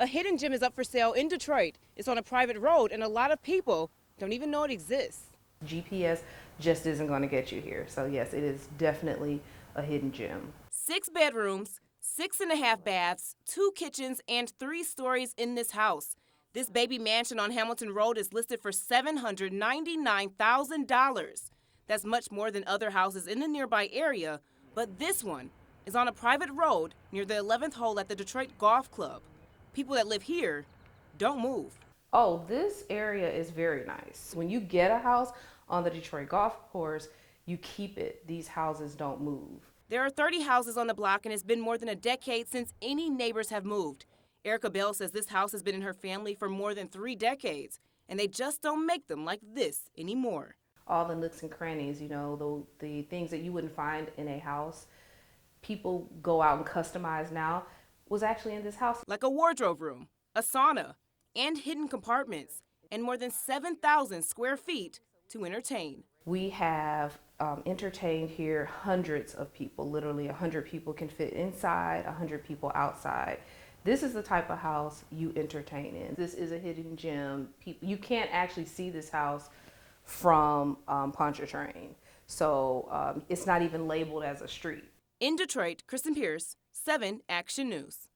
A hidden gym is up for sale in Detroit. It's on a private road, and a lot of people don't even know it exists. GPS just isn't going to get you here. So yes, it is definitely a hidden gem. 6 bedrooms, 6.5 baths, 2 kitchens, and 3 stories in this house. This baby mansion on Hamilton Road is listed for $799,000. That's much more than other houses in the nearby area, but this one is on a private road near the 11th hole at the Detroit Golf Club. People that live here don't move. Oh, this area is very nice. When you get a house on the Detroit golf course, you keep it. These houses don't move. There are 30 houses on the block, and it's been more than a decade since any neighbors have moved. Erica Bell says this house has been in her family for more than 3 decades, and they just don't make them like this anymore. All the nooks and crannies, the things that you wouldn't find in a house, people go out and customize now, was actually in this house. Like a wardrobe room, a sauna, and hidden compartments, and more than 7,000 square feet to entertain. We have entertained here hundreds of people. Literally 100 people can fit inside, 100 people outside. This is the type of house you entertain in. This is a hidden gem. You can't actually see this house from Pontchartrain. So it's not even labeled as a street. In Detroit, Kristen Pierce, 7 Action News.